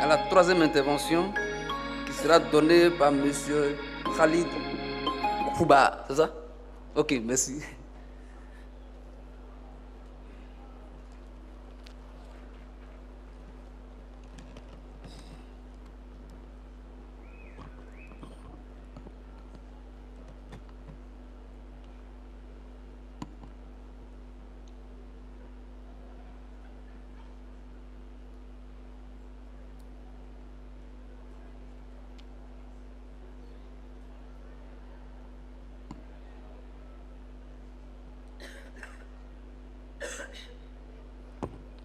À la troisième intervention, qui sera donnée par M. Khalid Kouba, c'est ça? Ok, merci.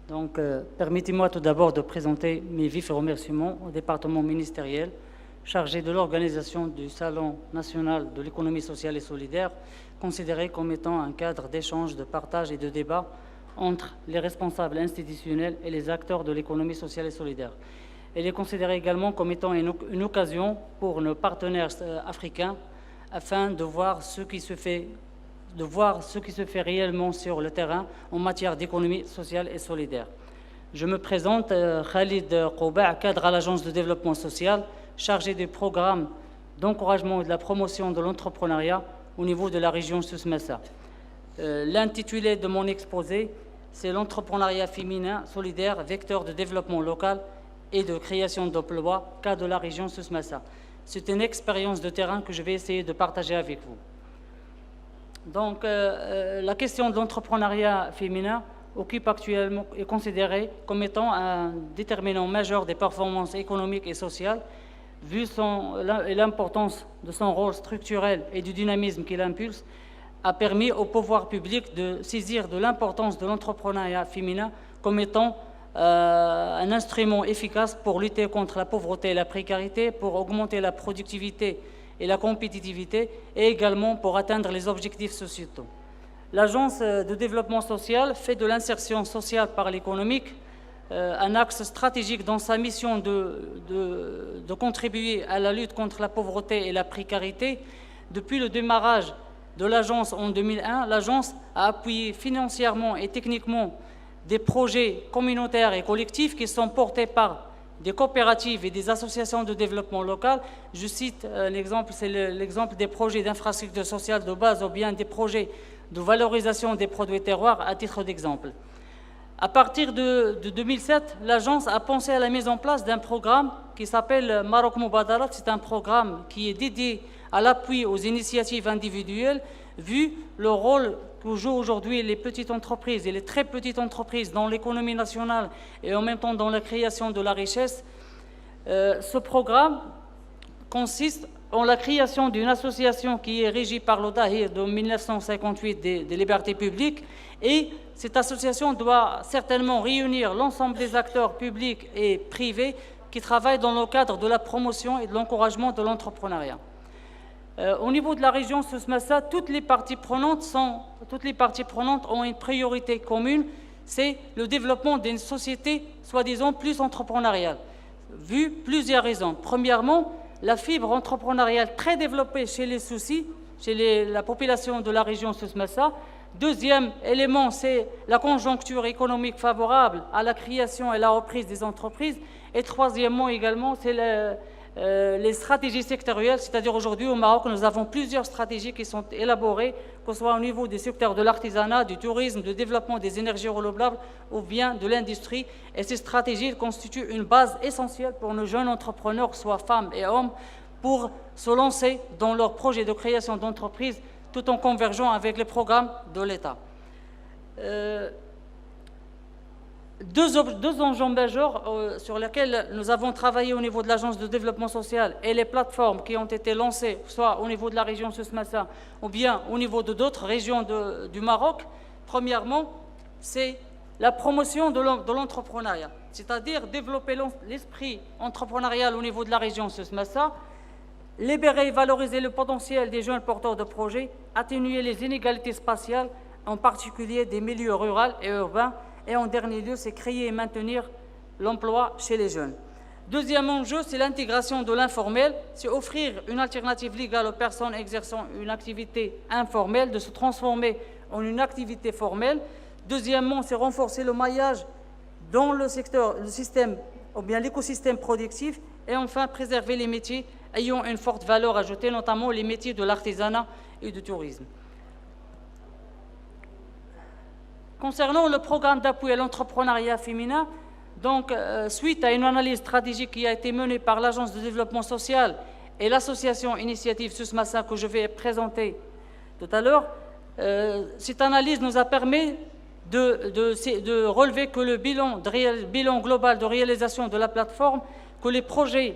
Donc, permettez-moi tout d'abord de présenter mes vifs remerciements au département ministériel chargé de l'organisation du Salon national de l'économie sociale et solidaire, considéré comme étant un cadre d'échange, de partage et de débat entre les responsables institutionnels et les acteurs de l'économie sociale et solidaire. Elle est considérée également comme étant une occasion pour nos partenaires africains afin de voir ce qui se fait réellement sur le terrain en matière d'économie sociale et solidaire. Je me présente, Khalid Kouba, cadre à l'Agence de développement social, chargé des programmes d'encouragement et de la promotion de l'entrepreneuriat au niveau de la région Souss-Massa. L'intitulé de mon exposé, c'est l'entrepreneuriat féminin solidaire, vecteur de développement local et de création d'emplois, cas de la région Souss-Massa. C'est une expérience de terrain que je vais essayer de partager avec vous. Donc, la question de l'entrepreneuriat féminin occupe actuellement, est considérée comme étant un déterminant majeur des performances économiques et sociales, vu l'importance de son rôle structurel et du dynamisme qu'il impulse, a permis au pouvoir public de saisir de l'importance de l'entrepreneuriat féminin comme étant un instrument efficace pour lutter contre la pauvreté et la précarité, pour augmenter la productivité et la compétitivité, et également pour atteindre les objectifs sociétaux. L'Agence de développement social fait de l'insertion sociale par l'économique un axe stratégique dans sa mission de contribuer à la lutte contre la pauvreté et la précarité. Depuis le démarrage de l'Agence en 2001, l'Agence a appuyé financièrement et techniquement des projets communautaires et collectifs qui sont portés par des coopératives et des associations de développement local. Je cite un exemple, c'est l'exemple des projets d'infrastructure sociale de base ou bien des projets de valorisation des produits terroirs à titre d'exemple. À partir de 2007, l'agence a pensé à la mise en place d'un programme qui s'appelle Maroc Moubadarat. C'est un programme qui est dédié à l'appui aux initiatives individuelles, vu le rôle que jouent aujourd'hui les petites entreprises et les très petites entreprises dans l'économie nationale et en même temps dans la création de la richesse. Ce programme consiste en la création d'une association qui est régie par l'ODAHIR de 1958 des libertés publiques, et cette association doit certainement réunir l'ensemble des acteurs publics et privés qui travaillent dans le cadre de la promotion et de l'encouragement de l'entrepreneuriat. Au niveau de la région Souss-Massa, toutes les parties prenantes ont une priorité commune, c'est le développement d'une société soi-disant plus entrepreneuriale, vu plusieurs raisons. Premièrement, la fibre entrepreneuriale très développée chez les Soussis, chez la population de la région Souss-Massa. Deuxième élément, c'est la conjoncture économique favorable à la création et la reprise des entreprises. Et troisièmement également, c'est les stratégies sectorielles, c'est-à-dire aujourd'hui au Maroc, nous avons plusieurs stratégies qui sont élaborées, que ce soit au niveau des secteurs de l'artisanat, du tourisme, du développement des énergies renouvelables ou bien de l'industrie. Et ces stratégies constituent une base essentielle pour nos jeunes entrepreneurs, que ce soit femmes et hommes, pour se lancer dans leurs projets de création d'entreprise tout en convergeant avec les programmes de l'État. Deux enjeux majeurs sur lesquels nous avons travaillé au niveau de l'Agence de développement social et les plateformes qui ont été lancées, soit au niveau de la région Souss-Massa ou bien au niveau de d'autres régions du Maroc. Premièrement, c'est la promotion de l'entrepreneuriat, c'est-à-dire développer l'esprit entrepreneurial au niveau de la région Souss-Massa, libérer et valoriser le potentiel des jeunes porteurs de projets, atténuer les inégalités spatiales, en particulier des milieux ruraux et urbains, et en dernier lieu, c'est créer et maintenir l'emploi chez les jeunes. Deuxième enjeu, c'est l'intégration de l'informel, c'est offrir une alternative légale aux personnes exerçant une activité informelle, de se transformer en une activité formelle. Deuxièmement, c'est renforcer le maillage dans le système, ou bien l'écosystème productif. Et enfin, préserver les métiers ayant une forte valeur ajoutée, notamment les métiers de l'artisanat et du tourisme. Concernant le programme d'appui à l'entrepreneuriat féminin, donc, suite à une analyse stratégique qui a été menée par l'Agence de développement social et l'association Initiative Susmassa que je vais présenter tout à l'heure, cette analyse nous a permis de relever que le bilan global de réalisation de la plateforme, que les projets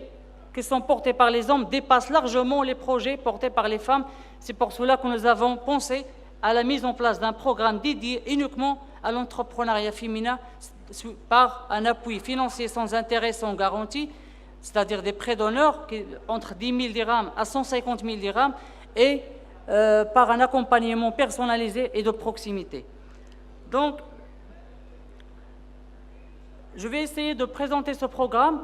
qui sont portés par les hommes dépassent largement les projets portés par les femmes. C'est pour cela que nous avons pensé à la mise en place d'un programme dédié uniquement à l'entrepreneuriat féminin par un appui financier sans intérêt, sans garantie, c'est-à-dire des prêts d'honneur entre 10 000 dirhams à 150 000 dirhams et par un accompagnement personnalisé et de proximité. Donc, je vais essayer de présenter ce programme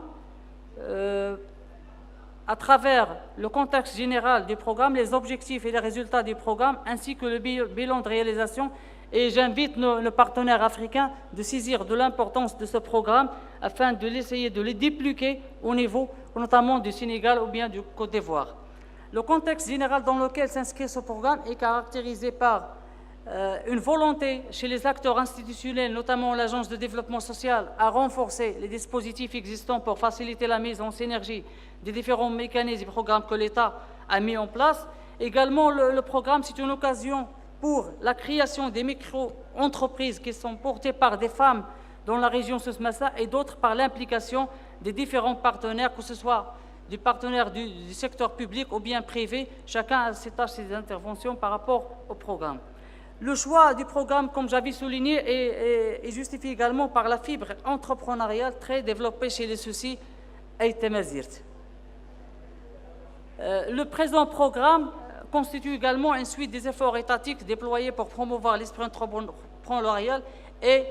à travers le contexte général du programme, les objectifs et les résultats du programme, ainsi que le bilan de réalisation. Et j'invite nos partenaires africains de saisir de l'importance de ce programme afin d'essayer de les dupliquer au niveau notamment du Sénégal ou bien du Côte d'Ivoire. Le contexte général dans lequel s'inscrit ce programme est caractérisé par une volonté chez les acteurs institutionnels, notamment l'Agence de développement social, à renforcer les dispositifs existants pour faciliter la mise en synergie des différents mécanismes et programmes que l'État a mis en place. Également, le programme, c'est une occasion pour la création des micro-entreprises qui sont portées par des femmes dans la région Souss-Massa et d'autres par l'implication des différents partenaires, que ce soit des partenaires du secteur public ou bien privé. Chacun a ses tâches, ses interventions par rapport au programme. Le choix du programme, comme j'avais souligné, est justifié également par la fibre entrepreneuriale très développée chez les Soussis et Tamazirt. Le présent programme constitue également une suite des efforts étatiques déployés pour promouvoir l'esprit entrepreneurial et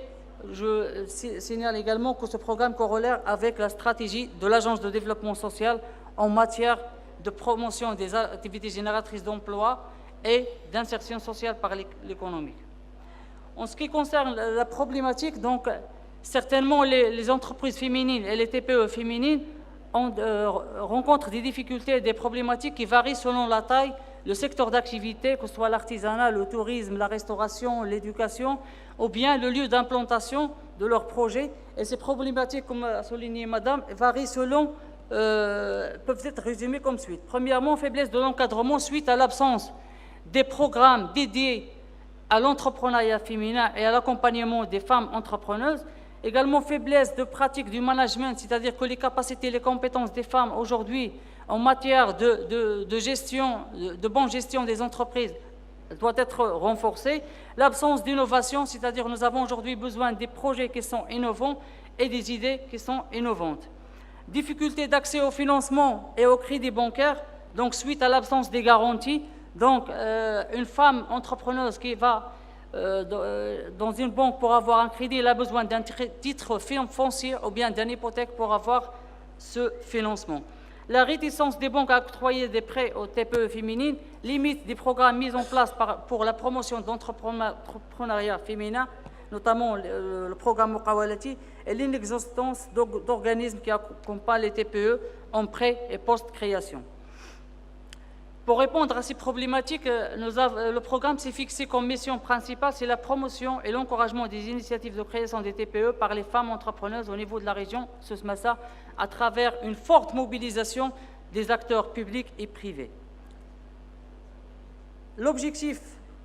je signale également que ce programme corollaire avec la stratégie de l'Agence de développement social en matière de promotion des activités génératrices d'emplois et d'insertion sociale par l'économie. En ce qui concerne la problématique, donc, certainement les entreprises féminines et les TPE féminines rencontrent des difficultés et des problématiques qui varient selon la taille, le secteur d'activité, que ce soit l'artisanat, le tourisme, la restauration, l'éducation, ou bien le lieu d'implantation de leurs projets. Et ces problématiques, comme a souligné Madame, varient selon, peuvent être résumées comme suit. Premièrement, faiblesse de l'encadrement suite à l'absence des programmes dédiés à l'entrepreneuriat féminin et à l'accompagnement des femmes entrepreneuses. Également, faiblesse de pratique du management, c'est-à-dire que les capacités et les compétences des femmes aujourd'hui en matière de gestion, de bonne gestion des entreprises doit être renforcée. L'absence d'innovation, c'est-à-dire nous avons aujourd'hui besoin des projets qui sont innovants et des idées qui sont innovantes. Difficulté d'accès au financement et au crédit bancaire, donc suite à l'absence des garanties. Donc, une femme entrepreneuse qui va dans une banque pour avoir un crédit, elle a besoin d'un titre foncier ou bien d'une hypothèque pour avoir ce financement. La réticence des banques à octroyer des prêts aux TPE féminines, limite des programmes mis en place pour la promotion de l'entrepreneuriat féminin, notamment le programme Muqawalati, et l'inexistence d'organismes qui accompagnent les TPE en prêt et post-création. Pour répondre à ces problématiques, le programme s'est fixé comme mission principale, c'est la promotion et l'encouragement des initiatives de création des TPE par les femmes entrepreneuses au niveau de la région Souss-Massa à travers une forte mobilisation des acteurs publics et privés. L'objectif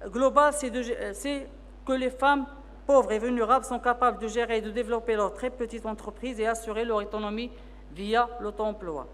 global, c'est que les femmes pauvres et vulnérables sont capables de gérer et de développer leurs très petites entreprises et assurer leur autonomie via l'auto-emploi.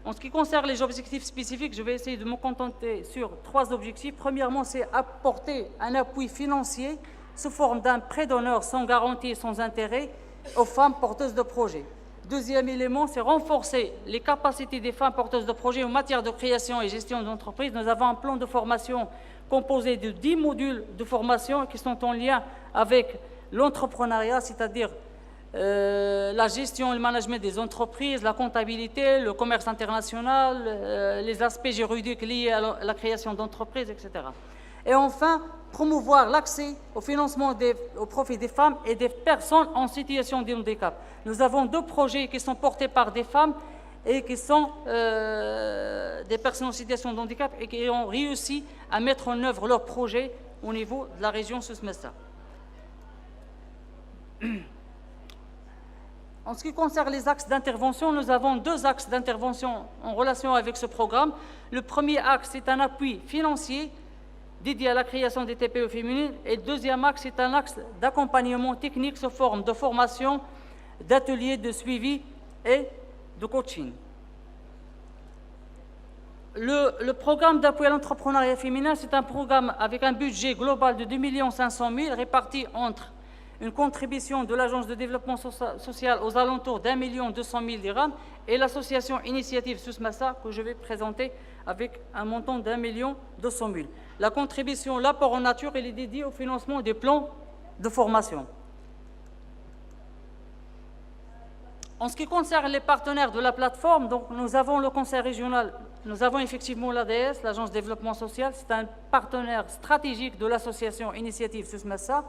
En ce qui concerne les objectifs spécifiques, je vais essayer de me contenter sur 3 objectifs. Premièrement, c'est apporter un appui financier sous forme d'un prêt d'honneur sans garantie et sans intérêt aux femmes porteuses de projets. Deuxième élément, c'est renforcer les capacités des femmes porteuses de projets en matière de création et gestion d'entreprise. Nous avons un plan de formation composé de 10 modules de formation qui sont en lien avec l'entrepreneuriat, c'est-à-dire la gestion et le management des entreprises, la comptabilité, le commerce international, les aspects juridiques liés à la création d'entreprises, etc. Et enfin, promouvoir l'accès au financement au profit des femmes et des personnes en situation de handicap. Nous avons 2 projets qui sont portés par des femmes et qui sont des personnes en situation de handicap et qui ont réussi à mettre en œuvre leurs projets au niveau de la région Souss-Massa. En ce qui concerne les axes d'intervention, nous avons 2 axes d'intervention en relation avec ce programme. Le premier axe est un appui financier dédié à la création des TPE féminines et le deuxième axe est un axe d'accompagnement technique sous forme de formation, d'ateliers de suivi et de coaching. Le programme d'appui à l'entrepreneuriat féminin, c'est un programme avec un budget global de 2 500 000 réparti entre une contribution de l'Agence de développement social aux alentours d'1 200 000 dirhams et l'association Initiative Souss-Massa que je vais présenter avec un montant d'1 200 000. La contribution, l'apport en nature, elle est dédiée au financement des plans de formation. En ce qui concerne les partenaires de la plateforme, donc nous avons le conseil régional, nous avons effectivement l'ADS, l'Agence de développement social, c'est un partenaire stratégique de l'association Initiative Souss-Massa.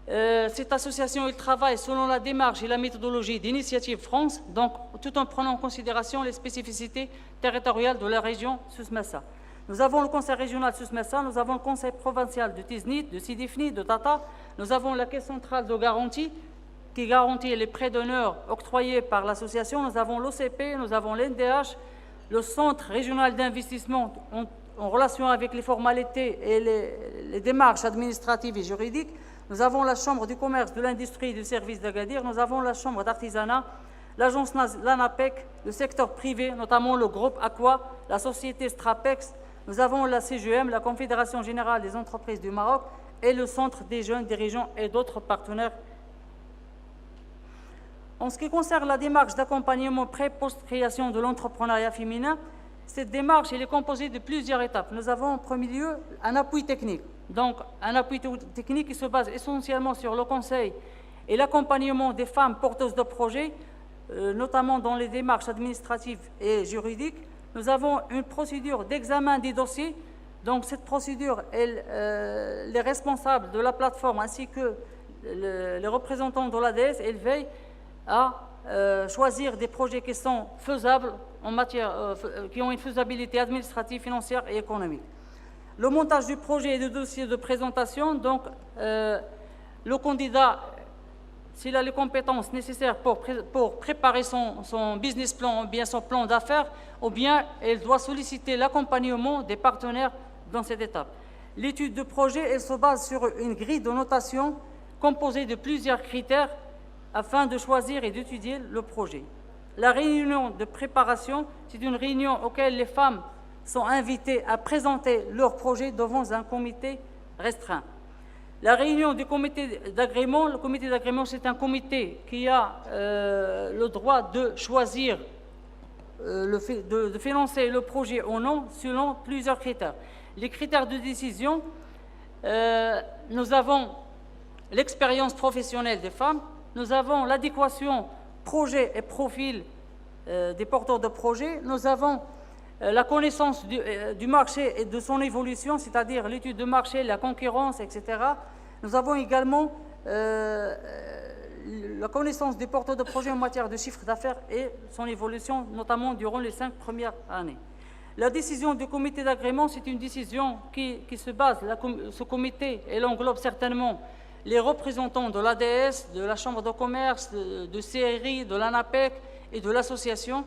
Cette association elle travaille selon la démarche et la méthodologie d'Initiative France, donc tout en prenant en considération les spécificités territoriales de la région Souss-Massa. Nous avons le conseil régional Souss-Massa, nous avons le conseil provincial de Tiznit, de Sidi Ifni, de Tata, nous avons la caisse centrale de garantie qui garantit les prêts d'honneur octroyés par l'association, nous avons l'OCP, nous avons l'NDH, le centre régional d'investissement en relation avec les formalités et les démarches administratives et juridiques. Nous avons la Chambre du commerce, de l'industrie et du service d'Agadir, nous avons la Chambre d'artisanat, l'agence l'ANAPEC, le secteur privé, notamment le groupe Aqua, la société Strapex, nous avons la CGM, la Confédération générale des entreprises du Maroc et le Centre des jeunes dirigeants et d'autres partenaires. En ce qui concerne la démarche d'accompagnement pré-post-création de l'entrepreneuriat féminin, cette démarche elle est composée de plusieurs étapes. Nous avons en premier lieu un appui technique. Donc, un appui technique qui se base essentiellement sur le conseil et l'accompagnement des femmes porteuses de projets, notamment dans les démarches administratives et juridiques. Nous avons une procédure d'examen des dossiers. Donc, cette procédure, les responsables de la plateforme ainsi que les représentants de l'ADS, elles veillent à choisir des projets qui sont faisables en matière, qui ont une faisabilité administrative, financière et économique. Le montage du projet et du dossier de présentation, donc le candidat, s'il a les compétences nécessaires pour préparer son business plan ou bien son plan d'affaires, ou bien il doit solliciter l'accompagnement des partenaires dans cette étape. L'étude de projet, elle se base sur une grille de notation composée de plusieurs critères afin de choisir et d'étudier le projet. La réunion de préparation, c'est une réunion auquel les femmes sont invitées à présenter leur projet devant un comité restreint. La réunion du comité d'agrément, le comité d'agrément, c'est un comité qui a le droit de choisir, de financer le projet ou non, selon plusieurs critères. Les critères de décision, nous avons l'expérience professionnelle des femmes, nous avons l'adéquation projet et profil des porteurs de projets, nous avons la connaissance du marché et de son évolution, c'est-à-dire l'étude de marché, la concurrence, etc. Nous avons également la connaissance des porteurs de projets en matière de chiffre d'affaires et son évolution, notamment durant les 5 premières années. La décision du comité d'agrément, c'est une décision qui se base, ce comité, elle englobe certainement les représentants de l'ADS, de la Chambre de commerce, de CRI, de l'ANAPEC et de l'association.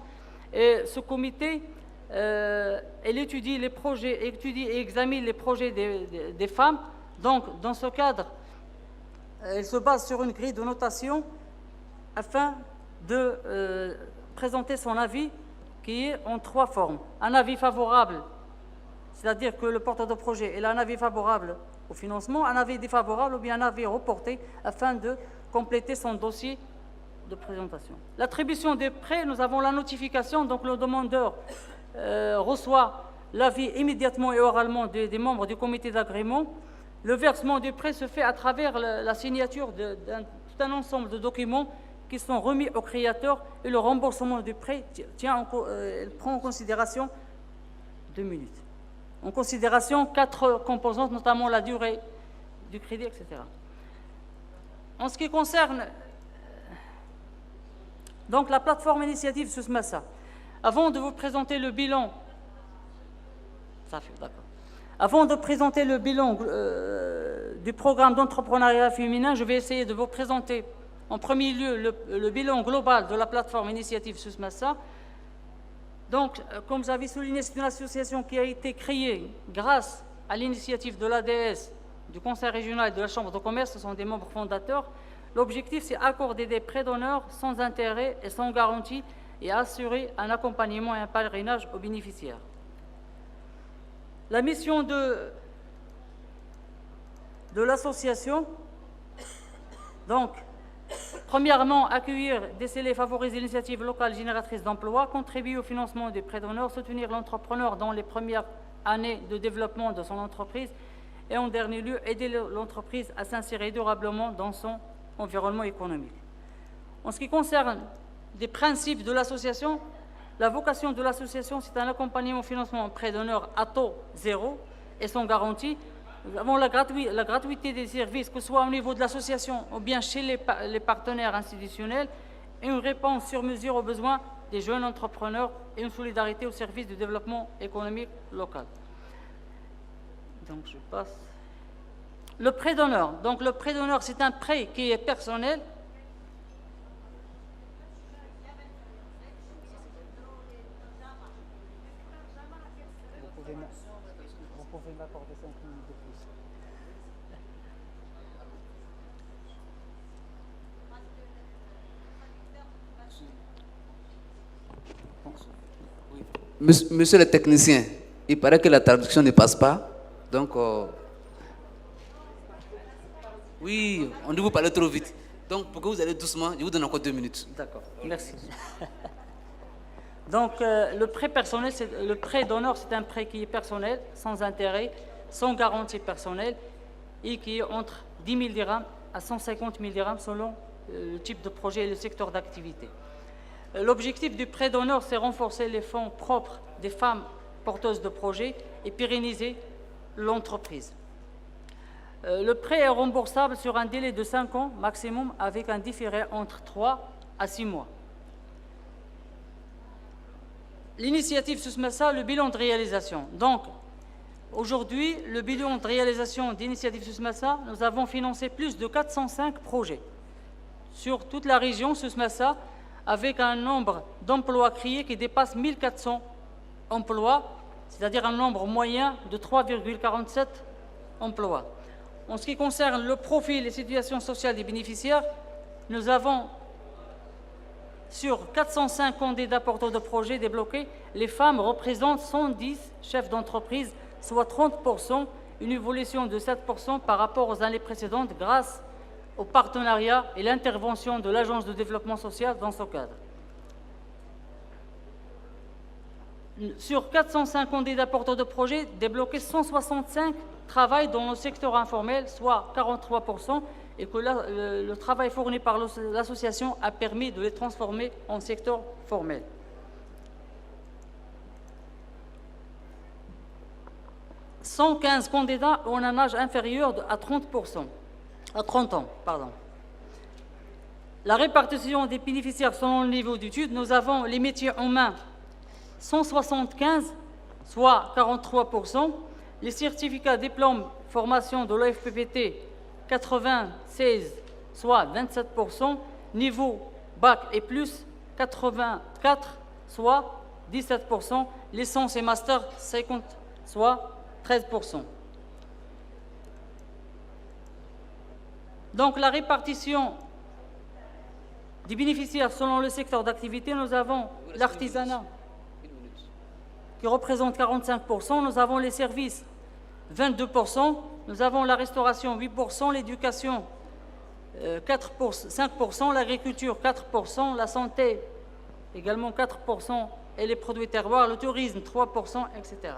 Et ce comité, elle étudie les projets, étudie et examine les projets des femmes. Donc, dans ce cadre, elle se base sur une grille de notation afin de présenter son avis qui est en 3 formes. Un avis favorable, c'est-à-dire que le porteur de projet a un avis favorable au financement, un avis défavorable ou bien un avis reporté afin de compléter son dossier de présentation. L'attribution des prêts, nous avons la notification, donc le demandeur reçoit l'avis immédiatement et oralement des membres du comité d'agrément. Le versement du prêt se fait à travers la signature d'un ensemble de documents qui sont remis au créateur et le remboursement du prêt prend en considération 2 minutes. en considération 4 composantes, notamment la durée du crédit, etc. En ce qui concerne donc la plateforme initiative SUSMASA, avant de vous présenter le bilan, avant de présenter le bilan du programme d'entrepreneuriat féminin, je vais essayer de vous présenter en premier lieu le bilan global de la plateforme initiative SUSMASA. Donc, comme vous avez souligné, c'est une association qui a été créée grâce à l'initiative de l'ADS, du Conseil régional et de la Chambre de commerce, ce sont des membres fondateurs. L'objectif, c'est accorder des prêts d'honneur sans intérêt et sans garantie et assurer un accompagnement et un pèlerinage aux bénéficiaires. La mission de l'association, donc, premièrement, accueillir, déceler, favoriser l'initiative locale génératrice d'emplois, contribuer au financement des prêts d'honneur, soutenir l'entrepreneur dans les premières années de développement de son entreprise et en dernier lieu, aider l'entreprise à s'insérer durablement dans son environnement économique. En ce qui concerne les principes de l'association, la vocation de l'association, c'est un accompagnement au financement en prêt d'honneur à taux zéro et sans garantie. Nous avons la gratuité des services, que ce soit au niveau de l'association ou bien chez les partenaires institutionnels, et une réponse sur mesure aux besoins des jeunes entrepreneurs et une solidarité au service du développement économique local. Donc, je passe. Le prêt d'honneur. Donc, le prêt d'honneur, c'est un prêt qui est personnel. Vous pouvez m'accorder 5 minutes de plus. Monsieur le technicien, il paraît que la traduction ne passe pas. Donc, oui, on dit vous parler trop vite. Donc, pour que vous allez doucement, je vous donne encore 2 minutes. D'accord, merci. Donc, le prêt personnel, le prêt d'honneur, c'est un prêt qui est personnel, sans intérêt, sans garantie personnelle, et qui est entre 10 000 dirhams à 150 000 dirhams selon le type de projet et le secteur d'activité. L'objectif du prêt d'honneur, c'est renforcer les fonds propres des femmes porteuses de projets et pérenniser l'entreprise. Le prêt est remboursable sur un délai de 5 ans maximum avec un différé entre 3 à 6 mois. L'initiative SUSMASA, le bilan de réalisation. Donc, aujourd'hui, le bilan de réalisation d'initiative SUSMASA, nous avons financé plus de 405 projets sur toute la région SUSMASA, avec un nombre d'emplois créés qui dépasse 1400 emplois, c'est-à-dire un nombre moyen de 3,47 emplois. En ce qui concerne le profil et situation sociale des bénéficiaires, nous avons, sur 405 candidats porteurs de projets débloqués, les femmes représentent 110 chefs d'entreprise, soit 30%, une évolution de 7% par rapport aux années précédentes grâce au partenariat et l'intervention de l'Agence de développement social dans ce cadre. Sur 405 candidats porteurs de projets débloqués, 165 travaillent dans le secteur informel, soit 43%, et que le travail fourni par l'association a permis de les transformer en secteur formel. « 115 candidats ont un âge inférieur à 30 ans. La répartition des bénéficiaires selon le niveau d'études, nous avons les métiers en main, 175, soit 43%, les certificats diplôme formation de l'OFPPT, 96, soit 27%, niveau bac et plus, 84, soit 17%, licence et master, 50, soit 13%. Donc la répartition des bénéficiaires selon le secteur d'activité, nous avons l'artisanat qui représente 45%, nous avons les services 22%, nous avons la restauration 8%, l'éducation 5%, l'agriculture 4%, la santé également 4% et les produits terroirs, le tourisme 3%, etc.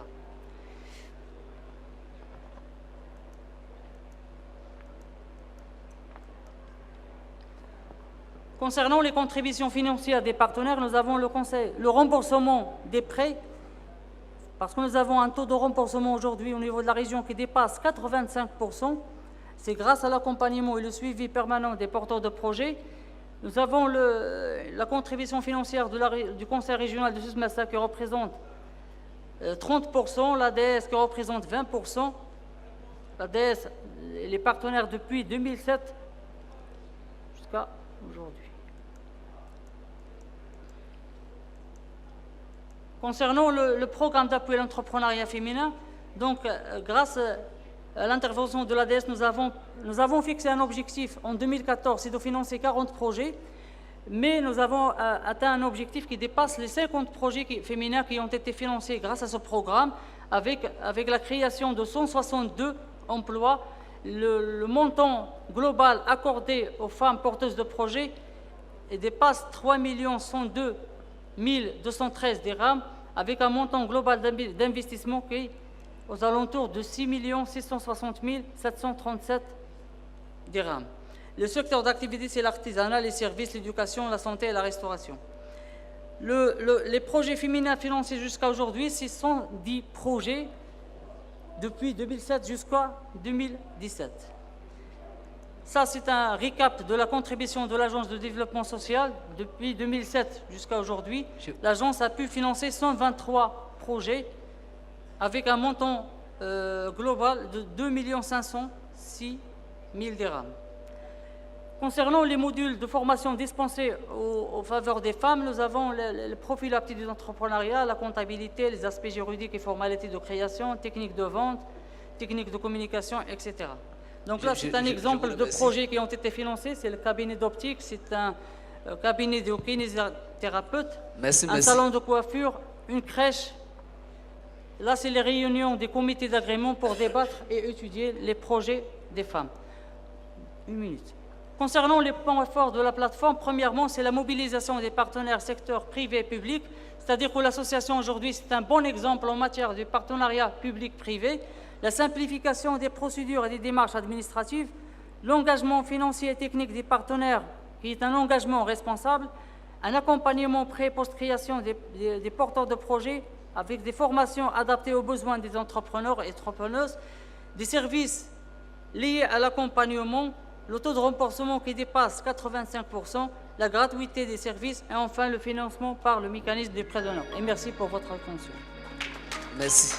Concernant les contributions financières des partenaires, nous avons le remboursement des prêts parce que nous avons un taux de remboursement aujourd'hui au niveau de la région qui dépasse 85%. C'est grâce à l'accompagnement et le suivi permanent des porteurs de projets. Nous avons la contribution financière du Conseil régional de Souss-Massa qui représente 30%, l'ADS qui représente 20%. L'ADS, les partenaires depuis 2007 jusqu'à aujourd'hui. Concernant le programme d'appui à l'entrepreneuriat féminin, donc grâce à l'intervention de l'ADS, nous avons fixé un objectif en 2014, c'est de financer 40 projets, mais nous avons atteint un objectif qui dépasse les 50 projets féminins qui ont été financés grâce à ce programme, avec la création de 162 emplois. Le montant global accordé aux femmes porteuses de projets dépasse 3 102 213 dirhams, avec un montant global d'investissement qui est aux alentours de 6 660 737 dirhams. Le secteur d'activité, c'est l'artisanat, les services, l'éducation, la santé et la restauration. Les projets féminins financés jusqu'à aujourd'hui, c'est 110 projets depuis 2007 jusqu'à 2017. Ça, c'est un récap de la contribution de l'Agence de développement social. Depuis 2007 jusqu'à aujourd'hui, l'Agence a pu financer 123 projets avec un montant global de 2 506 000 dirhams. Concernant les modules de formation dispensés en faveur des femmes, nous avons le profil aptitude d'entrepreneuriat, la comptabilité, les aspects juridiques et formalités de création, techniques de vente, techniques de communication, etc. Donc là, c'est un exemple de projets qui ont été financés. C'est le cabinet d'optique, c'est un cabinet de kinésithérapeute, un salon de coiffure, une crèche. Là, c'est les réunions des comités d'agrément pour débattre et étudier les projets des femmes. Une minute. Concernant les points forts de la plateforme, premièrement, c'est la mobilisation des partenaires secteurs privé et public, c'est-à-dire que l'association aujourd'hui, c'est un bon exemple en matière de partenariat public-privé, la simplification des procédures et des démarches administratives, l'engagement financier et technique des partenaires, qui est un engagement responsable, un accompagnement pré- et post-création des porteurs de projets avec des formations adaptées aux besoins des entrepreneurs et entrepreneuses, des services liés à l'accompagnement, le taux de remboursement qui dépasse 85%, la gratuité des services et enfin le financement par le mécanisme des prêts d'honneur. Et merci pour votre attention. Merci.